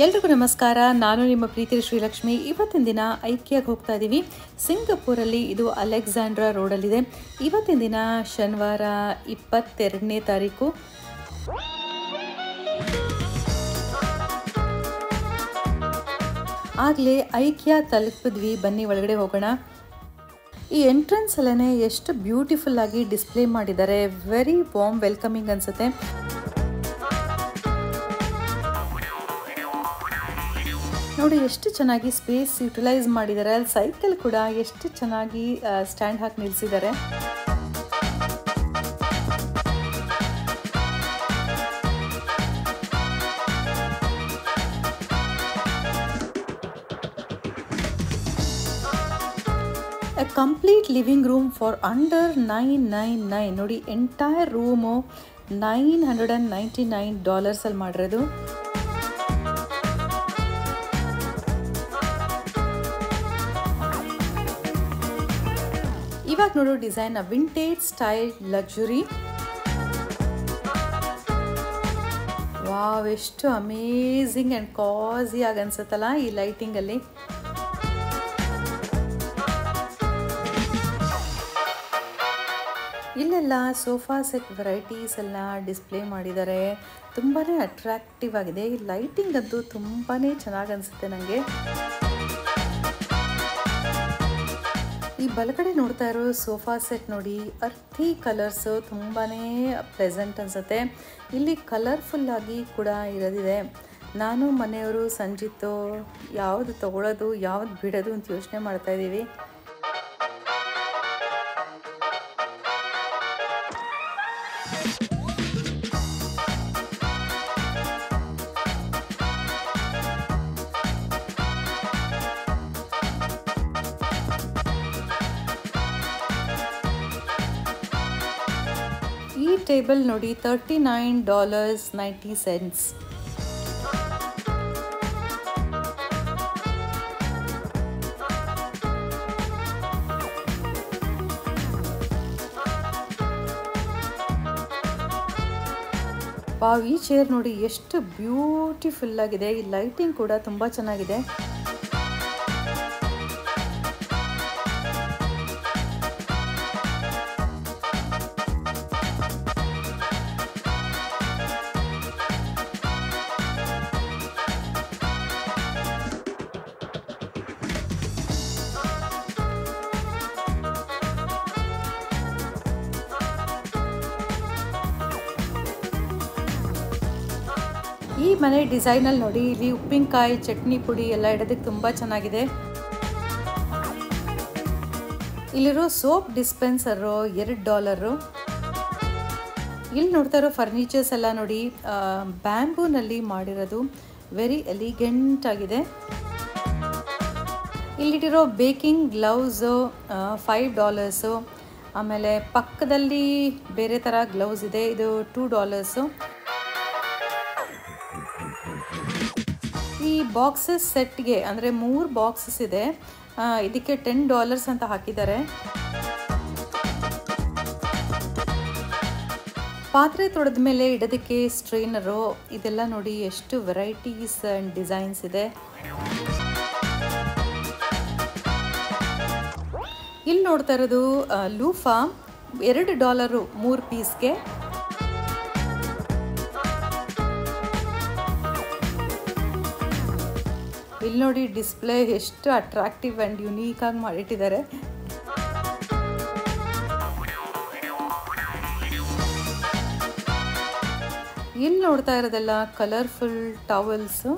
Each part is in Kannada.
ಎಲ್ರಿಗೂ ನಮಸ್ಕಾರ. ನಾನು ನಿಮ್ಮ ಪ್ರೀತಿ ಶ್ರೀಲಕ್ಷ್ಮಿ. ಇವತ್ತಿನ ದಿನ ಐಕಿಯಾಗೆ ಹೋಗ್ತಾ ಇದ್ದೀವಿ. ಸಿಂಗಪೂರಲ್ಲಿ ಇದು ಅಲೆಕ್ಸಾಂಡ್ರಾ ರೋಡಲ್ಲಿದೆ. ಇವತ್ತಿನ ದಿನ ಶನಿವಾರ 22ನೇ ತಾರೀಕು. ಆಗಲೇ ಐಕಿಯಾ ತಲುಪಿದ್ವಿ. ಬನ್ನಿ ಒಳಗಡೆ ಹೋಗೋಣ. ಈ ಎಂಟ್ರೆನ್ಸ್ ಅಲ್ಲೇ ಎಷ್ಟು ಬ್ಯೂಟಿಫುಲ್ ಆಗಿ ಡಿಸ್ಪ್ಲೇ ಮಾಡಿದ್ದಾರೆ. ವೆರಿ ವಾರ್ಮ್ ವೆಲ್ಕಮಿಂಗ್ ಅನ್ಸುತ್ತೆ. ನೋಡಿ ಎಷ್ಟು ಚೆನ್ನಾಗಿ ಸ್ಪೇಸ್ ಯುಟಿಲೈಸ್ ಮಾಡಿದ್ದಾರೆ. ಅಲ್ಲಿ ಸೈಕಲ್ ಕೂಡ ಎಷ್ಟು ಚೆನ್ನಾಗಿ ಸ್ಟ್ಯಾಂಡ್ ಹಾಕಿ ನಿಲ್ಲಿಸಿದ್ದಾರೆ. A complete living room for under $999. ನೋಡಿ ಎಂಟೈರ್ ರೂಮು $999 ಅಲ್ಲಿ ಮಾಡಿರೋದು. ಇವಾಗ ನೋಡೋ design vintage style luxury. Wow, ಎಷ್ಟು ಅಮೇಝಿಂಗ್ ಆ್ಯಂಡ್ ಕಾಸಿ ಆಗಿ ಅನ್ಸುತ್ತಲ್ಲ ಈ ಲೈಟಿಂಗಲ್ಲಿ. ಇಲ್ಲೆಲ್ಲ ಸೋಫಾ ಸೆಟ್ ವೆರೈಟೀಸ್ ಎಲ್ಲ ಡಿಸ್ಪ್ಲೇ ಮಾಡಿದ್ದಾರೆ. ತುಂಬಾ ಅಟ್ರಾಕ್ಟಿವ್ ಆಗಿದೆ. ಈ ಲೈಟಿಂಗ್ ಅಂತೂ ತುಂಬಾ ಚೆನ್ನಾಗಿ ಅನಿಸುತ್ತೆ ನನಗೆ. ಈ ಬಲಗಡೆ ನೋಡ್ತಾ ಇರೋ ಸೋಫಾ ಸೆಟ್ ನೋಡಿ, ಅರ್ಥಿ ಕಲರ್ಸು ತುಂಬಾ ಪ್ಲೆಸೆಂಟ್ ಅನಿಸುತ್ತೆ. ಇಲ್ಲಿ ಕಲರ್ಫುಲ್ ಆಗಿ ಕೂಡ ಇರೋದಿದೆ. ನಾನು ಮನೆಯವರು ಸಂಜಿತ್ತು ಯಾವುದು ತೊಗೊಳೋದು ಯಾವ್ದು ಬಿಡೋದು ಅಂತ ಯೋಚನೆ ಮಾಡ್ತಾ ಇದ್ದೀವಿ. ಈ ಟೇಬಲ್ ನೋಡಿ $39.90. ವಾವ್, ಈ ಚೇರ್ ನೋಡಿ ಎಷ್ಟು ಬ್ಯೂಟಿಫುಲ್ ಆಗಿದೆ. ಈ ಲೈಟಿಂಗ್ ಕೂಡ ತುಂಬ ಚೆನ್ನಾಗಿದೆ. ಈ ಮನೆ ಡಿಸೈನಲ್ಲಿ ನೋಡಿ, ಇಲ್ಲಿ ಉಪ್ಪಿನಕಾಯಿ ಚಟ್ನಿ ಪುಡಿ ಎಲ್ಲ ಇಡೋದಕ್ಕೆ ತುಂಬ ಚೆನ್ನಾಗಿದೆ. ಇಲ್ಲಿರೋ ಸೋಪ್ ಡಿಸ್ಪೆನ್ಸರು $2. ಇಲ್ಲಿ ನೋಡ್ತಾ ಇರೋ ಫರ್ನಿಚರ್ಸ್ ಎಲ್ಲ ನೋಡಿ ಬ್ಯಾಂಬೂನಲ್ಲಿ ಮಾಡಿರೋದು. ವೆರಿ ಎಲಿಗೆಂಟ್ ಆಗಿದೆ. ಇಲ್ಲಿಟ್ಟಿರೋ ಬೇಕಿಂಗ್ ಗ್ಲೌಸು $5. ಆಮೇಲೆ ಪಕ್ಕದಲ್ಲಿ ಬೇರೆ ಥರ ಗ್ಲೌಸ್ ಇದೆ, ಇದು $2. ಈ ಬಾಕ್ಸಸ್ ಸೆಟ್ಗೆ ಅಂದರೆ 3 ಬಾಕ್ಸಸ್ ಇದೆ, ಇದಕ್ಕೆ $10 ಅಂತ ಹಾಕಿದ್ದಾರೆ. ಪಾತ್ರೆ ತೊಳೆದ ಮೇಲೆ ಇಡೋದಕ್ಕೆ ಸ್ಟ್ರೈನರು. ಇದೆಲ್ಲ ನೋಡಿ ಎಷ್ಟು ವೆರೈಟೀಸ್ ಆ್ಯಂಡ್ ಡಿಸೈನ್ಸ್ ಇದೆ. ಇಲ್ಲಿ ನೋಡ್ತಾ ಇರೋದು ಲೂಫಾ $2 3 ಪೀಸ್ಗೆ. ಇಲ್ಲಿ ನೋಡಿ ಡಿಸ್ಪ್ಲೇ ಎಷ್ಟು ಅಟ್ರಾಕ್ಟಿವ್ ಆ್ಯಂಡ್ ಯುನೀಕ್ ಆಗಿ ಮಾಡಿಟ್ಟಿದ್ದಾರೆ. ಇಲ್ಲಿ ನೋಡ್ತಾ ಇರೋದೆಲ್ಲ ಕಲರ್ಫುಲ್ ಟವಲ್ಸು.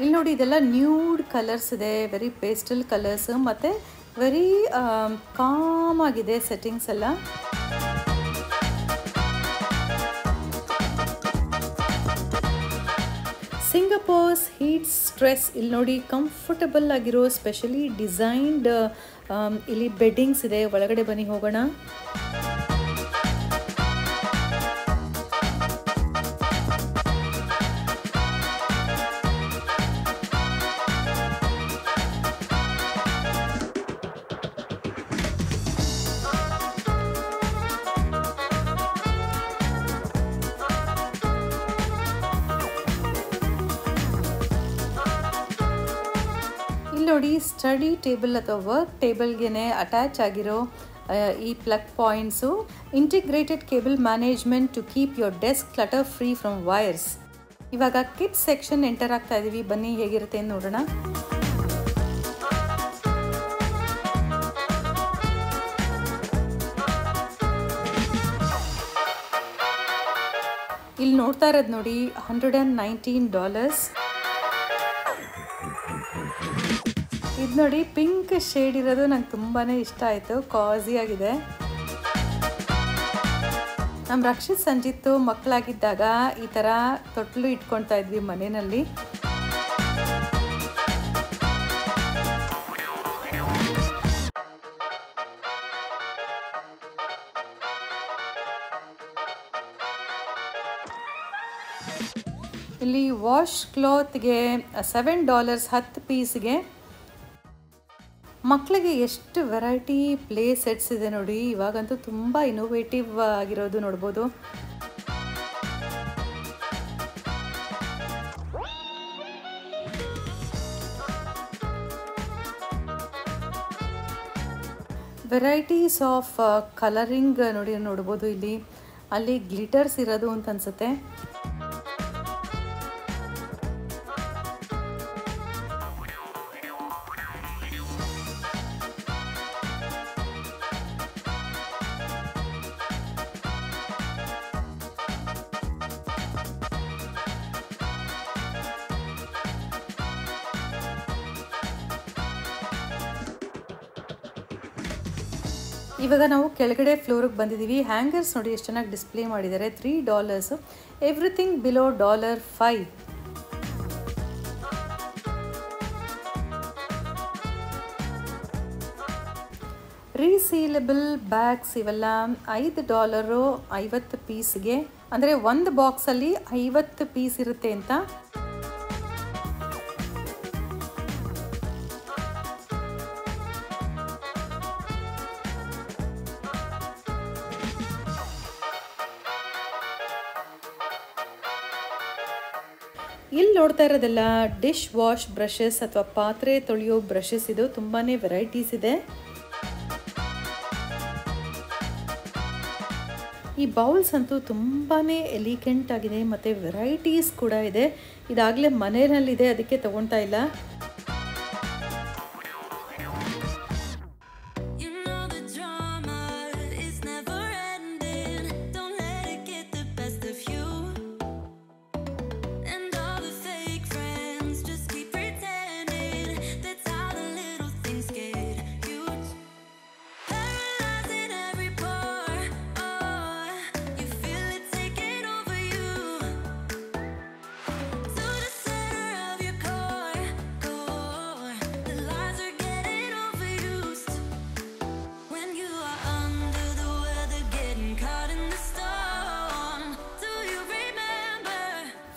ಇಲ್ಲಿ ನೋಡಿ ಇದೆಲ್ಲ ನ್ಯೂಡ್ ಕಲರ್ಸ್ ಇದೆ, ವೆರಿ ಪೇಸ್ಟಲ್ ಕಲರ್ಸ್ ಮತ್ತು ವೆರಿ ಕಾಮ್ ಆಗಿದೆ ಸೆಟ್ಟಿಂಗ್ಸ್ ಎಲ್ಲ. ಸಿಂಗಪೂರ್ಸ್ ಹೀಟ್ ಸ್ಟ್ರೆಸ್ ಇಲ್ಲಿ ನೋಡಿ ಕಂಫರ್ಟಬಲ್ ಆಗಿರೋ ಸ್ಪೆಷಲಿ ಡಿಸೈನ್ಡ್ ಇಲ್ಲಿ ಬೆಡ್ಡಿಂಗ್ಸ್ ಇದೆ. ಒಳಗಡೆ ಬನ್ನಿ ಹೋಗೋಣ. ನೋಡಿ ಸ್ಟಡಿ ಟೇಬಲ್ ಅಥವಾ ವರ್ಕ್ ಟೇಬಲ್ಗೆ ಅಟ್ಯಾಚ್ ಆಗಿರೋ ಈ plug points. Integrated cable management to keep your desk clutter free from wires. ಇವಾಗ ಕಿಡ್ಸ್ ಸೆಕ್ಷನ್ ಎಂಟರ್ ಆಗ್ತಾ ಇದೀವಿ, ಬನ್ನಿ ಹೇಗಿರುತ್ತೆ ಅಂತ ನೋಡೋಣ. ಇಲ್ಲಿ ನೋಡ್ತಾ ಇರೋದು ನೋಡಿ $119. ಇದು ನೋಡಿ ಪಿಂಕ್ ಶೇಡ್ ಇರೋದು ನಂಗೆ ತುಂಬಾ ಇಷ್ಟ ಆಯಿತು, ಕಾಸಿ ಆಗಿದೆ. ನಮ್ಮ ರಕ್ಷಿತ್ ಸಂಜಿತ್ತು ಮಕ್ಕಳಾಗಿದ್ದಾಗ ಈ ಥರ ತೊಟ್ಲು ಇಟ್ಕೊಳ್ತಾ ಇದ್ವಿ ಮನೆಯಲ್ಲಿ. ಇಲ್ಲಿ ವಾಶ್ ಕ್ಲಾತ್ಗೆ $7 10 ಪೀಸ್ಗೆ. ಮಕ್ಕಳಿಗೆ ಎಷ್ಟು ವೆರೈಟಿ ಪ್ಲೇ ಸೆಟ್ಸ್ ಇದೆ ನೋಡಿ. ಇವಾಗಂತೂ ತುಂಬ ಇನೋವೇಟಿವ್ ಆಗಿರೋದು ನೋಡ್ಬೋದು. ವೆರೈಟೀಸ್ ಆಫ್ ಕಲರಿಂಗ್ ನೋಡ್ಬೋದು ಇಲ್ಲಿ. ಅಲ್ಲಿ ಗ್ಲಿಟರ್ಸ್ ಇರೋದು ಅಂತ ಅನ್ಸುತ್ತೆ. ಇವಾಗ ನಾವು ಕೆಳಗಡೆ ಫ್ಲೋರಿಗೆ ಬಂದಿದ್ದೀವಿ. ಹ್ಯಾಂಗರ್ಸ್ ನೋಡಿ ಎಷ್ಟು ಚೆನ್ನಾಗಿ ಡಿಸ್ಪ್ಲೇ ಮಾಡಿದ್ದಾರೆ. $3. Everything below $5. ರೀಸೀಲಬಲ್ ಬ್ಯಾಗ್ಸ್ ಇವೆಲ್ಲ $5 50 ಪೀಸ್ಗೆ. ಅಂದರೆ ಒಂದು ಬಾಕ್ಸಲ್ಲಿ 50 ಪೀಸ್ ಇರುತ್ತೆ ಅಂತ. ಇಲ್ಲಿ ನೋಡ್ತಾ ಇರೋದೆಲ್ಲ ಡಿಶ್ ವಾಶ್ ಬ್ರಷಸ್ ಅಥವಾ ಪಾತ್ರೆ ತೊಳೆಯೋ ಬ್ರಷಸ್. ಇದು ತುಂಬಾ ವೆರೈಟೀಸ್ ಇದೆ. ಈ ಬೌಲ್ಸ್ ಅಂತೂ ತುಂಬಾ ಎಲಿಗೆಂಟ್ ಆಗಿದೆ ಮತ್ತು ವೆರೈಟೀಸ್ ಕೂಡ ಇದೆ. ಇದಾಗಲೇ ಮನೆಯಲ್ಲಿದೆ, ಅದಕ್ಕೆ ತಗೊಳ್ತಾ ಇಲ್ಲ.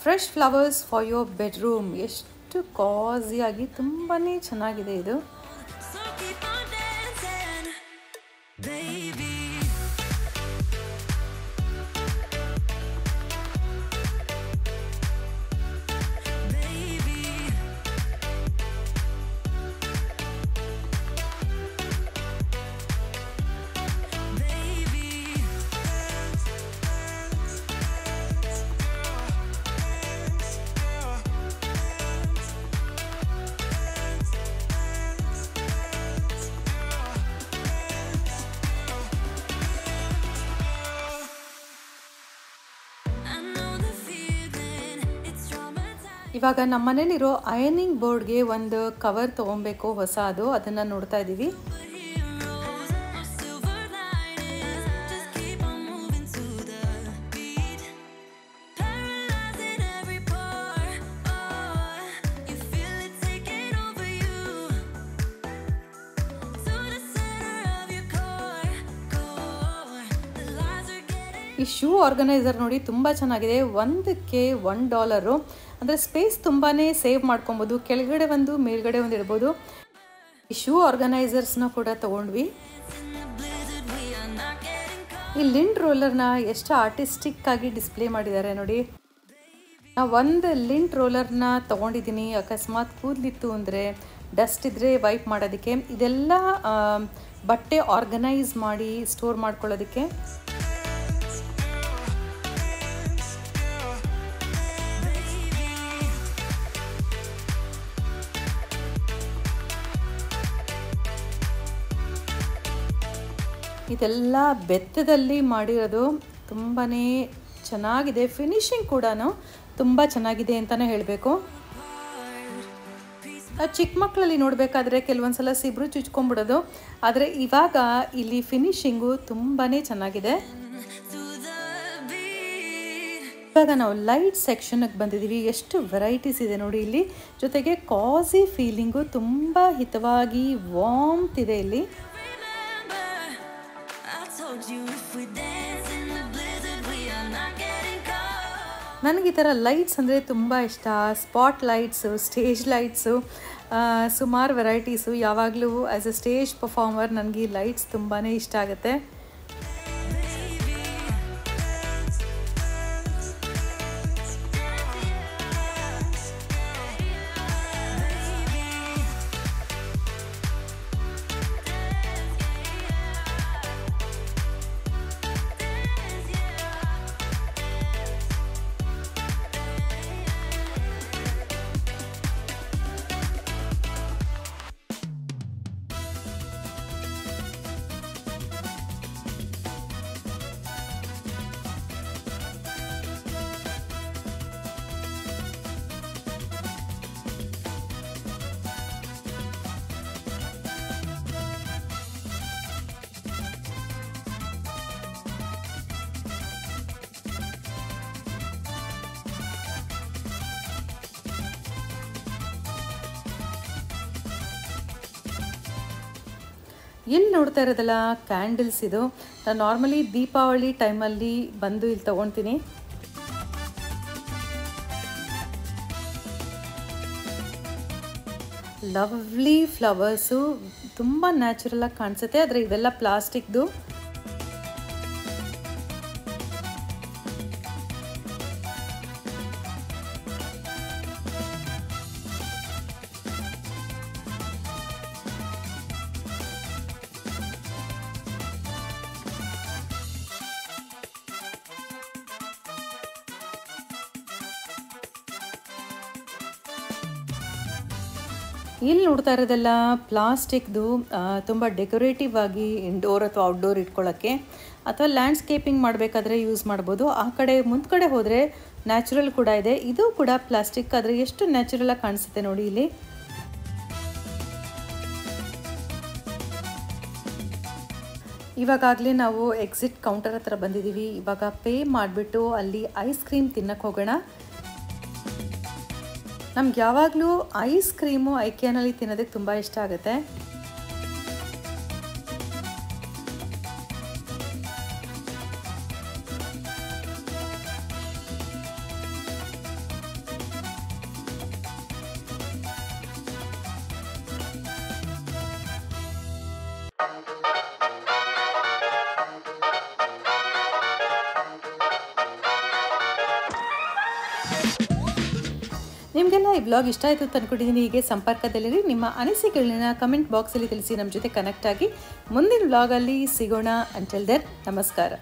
Fresh flowers for your bedroom. ಎಷ್ಟು ಕಾಸಿಯಾಗಿ ತುಂಬಾ ಚೆನ್ನಾಗಿದೆ ಇದು. ಇವಾಗ ನಮ್ಮ ಮನೇಲಿರೋ ಅಯನಿಂಗ್ ಬೋರ್ಡ್ಗೆ ಒಂದು ಕವರ್ ತೊಗೊಬೇಕು ಹೊಸದು, ಅದನ್ನು ನೋಡ್ತಾ ಇದ್ದೀವಿ. ಈ ಶೂ ಆರ್ಗನೈಸರ್ ನೋಡಿ ತುಂಬ ಚೆನ್ನಾಗಿದೆ. ಒಂದಕ್ಕೆ $1, ಅಂದರೆ ಸ್ಪೇಸ್ ತುಂಬಾ ಸೇವ್ ಮಾಡ್ಕೊಬೋದು. ಕೆಳಗಡೆ ಒಂದು ಮೇಲ್ಗಡೆ ಒಂದು ಇಡ್ಬೋದು. ಈ ಶೂ ಆರ್ಗನೈಸರ್ಸ್ನ ಕೂಡ ತೊಗೊಂಡ್ವಿ. ಈ ಲಿಂಡ್ ರೋಲರ್ನ ಎಷ್ಟು ಆರ್ಟಿಸ್ಟಿಕ್ ಆಗಿ ಡಿಸ್ಪ್ಲೇ ಮಾಡಿದ್ದಾರೆ ನೋಡಿ. ನಾವು ಒಂದು ಲಿಂಟ್ ರೋಲರ್ನ ತೊಗೊಂಡಿದ್ದೀನಿ, ಅಕಸ್ಮಾತ್ ಕೂದಲಿತ್ತು ಅಂದರೆ, ಡಸ್ಟ್ ಇದ್ದರೆ ವೈಪ್ ಮಾಡೋದಕ್ಕೆ. ಇದೆಲ್ಲ ಬಟ್ಟೆ ಆರ್ಗನೈಸ್ ಮಾಡಿ ಸ್ಟೋರ್ ಮಾಡ್ಕೊಳ್ಳೋದಕ್ಕೆ. ಇದೆಲ್ಲ ಬೆತ್ತದಲ್ಲಿ ಮಾಡಿರೋದು, ತುಂಬಾ ಚೆನ್ನಾಗಿದೆ. ಫಿನಿಶಿಂಗ್ ಕೂಡ ತುಂಬ ಚೆನ್ನಾಗಿದೆ ಅಂತಲೇ ಹೇಳಬೇಕು. ಚಿಕ್ಕ ಮಕ್ಕಳಲ್ಲಿ ನೋಡಬೇಕಾದ್ರೆ ಕೆಲವೊಂದು ಸಲ ಸಿಬ್ರು ಚುಚ್ಕೊಂಡ್ಬಿಡೋದು, ಆದರೆ ಇವಾಗ ಇಲ್ಲಿ ಫಿನಿಶಿಂಗು ತುಂಬಾ ಚೆನ್ನಾಗಿದೆ. ಇವಾಗ ನಾವು ಲೈಟ್ ಸೆಕ್ಷನ್ಗೆ ಬಂದಿದ್ದೀವಿ. ಎಷ್ಟು ವೆರೈಟೀಸ್ ಇದೆ ನೋಡಿ ಇಲ್ಲಿ. ಜೊತೆಗೆ ಕಾಸಿ ಫೀಲಿಂಗು, ತುಂಬ ಹಿತವಾಗಿ ವಾರ್ಮ್ತ್ ಇದೆ ಇಲ್ಲಿ. ನನಗೆ ಈ ಥರ ಲೈಟ್ಸ್ ಅಂದರೆ ತುಂಬ ಇಷ್ಟ. ಸ್ಪಾಟ್ ಲೈಟ್ಸು, ಸ್ಟೇಜ್ ಲೈಟ್ಸು, ಸುಮಾರು ವೆರೈಟೀಸು. ಯಾವಾಗಲೂ ಆ್ಯಸ್ ಎ ಸ್ಟೇಜ್ ಪರ್ಫಾರ್ಮರ್ ನನಗೆ ಈ ಲೈಟ್ಸ್ ತುಂಬಾ ಇಷ್ಟ ಆಗುತ್ತೆ. ಇಲ್ಲಿ ನೋಡ್ತಾ ಇರೋದಲ್ಲ ಕ್ಯಾಂಡಲ್ಸ್. ಇದು ನಾನು ನಾರ್ಮಲಿ ದೀಪಾವಳಿ ಟೈಮಲ್ಲಿ ಬಂದು ಇಲ್ಲಿ ತೊಗೊಳ್ತೀನಿ. ಲವ್ಲಿ ಫ್ಲವರ್ಸು, ತುಂಬ ನ್ಯಾಚುರಲಾಗಿ ಕಾಣಿಸುತ್ತೆ. ಆದರೆ ಇವೆಲ್ಲ ಪ್ಲಾಸ್ಟಿಕ್ದು. ಇಲ್ಲಿ ನೋಡ್ತಾ ಇರೋದೆಲ್ಲ ಪ್ಲಾಸ್ಟಿಕ್ದು, ತುಂಬ ಡೆಕೋರೇಟಿವ್ ಆಗಿ ಇಂಡೋರ್ ಅಥವಾ ಔಟ್ಡೋರ್ ಇಟ್ಕೊಳ್ಳೋಕ್ಕೆ ಅಥವಾ ಲ್ಯಾಂಡ್ಸ್ಕೇಪಿಂಗ್ ಮಾಡಬೇಕಾದ್ರೆ ಯೂಸ್ ಮಾಡ್ಬೋದು. ಆ ಕಡೆ ಮುಂದ್ಗಡೆ ಹೋದರೆ ನ್ಯಾಚುರಲ್ ಕೂಡ ಇದೆ. ಇದು ಕೂಡ ಪ್ಲಾಸ್ಟಿಕ್, ಆದರೆ ಎಷ್ಟು ನ್ಯಾಚುರಲಾಗಿ ಕಾಣಿಸುತ್ತೆ ನೋಡಿ ಇಲ್ಲಿ. ಇವಾಗಲೇ ನಾವು ಎಕ್ಸಿಟ್ ಕೌಂಟರ್ ಹತ್ರ ಬಂದಿದ್ದೀವಿ. ಇವಾಗ ಪೇ ಮಾಡಿಬಿಟ್ಟು ಅಲ್ಲಿ ಐಸ್ ಕ್ರೀಮ್ ತಿನ್ನಕ್ಕೆ ಹೋಗೋಣ. ನಮ್ಗೆ ಯಾವಾಗಲೂ ಐಸ್ ಕ್ರೀಮು ಐಕಿಯಾನಲ್ಲಿ ತಿನ್ನೋದಕ್ಕೆ ತುಂಬ ಇಷ್ಟ ಆಗುತ್ತೆ. ನಿಮಗೆಲ್ಲ ಈ ವ್ಲಾಗ್ ಇಷ್ಟ ಆಯಿತು ಅಂತ ಅಂದ್ಕೊಂಡಿದ್ದೀನಿ. ಹೀಗೆ ಸಂಪರ್ಕದಲ್ಲಿರಿ. ನಿಮ್ಮ ಅನಿಸಿಕೆಗಳನ್ನ ಕಮೆಂಟ್ ಬಾಕ್ಸಲ್ಲಿ ತಿಳಿಸಿ ನಮ್ಮ ಜೊತೆ ಕನೆಕ್ಟ್ ಆಗಿ ಮುಂದಿನ ವ್ಲಾಗಲ್ಲಿ ಸಿಗೋಣ. ಅಂಟಿಲ್ ದೆನ್ ನಮಸ್ಕಾರ.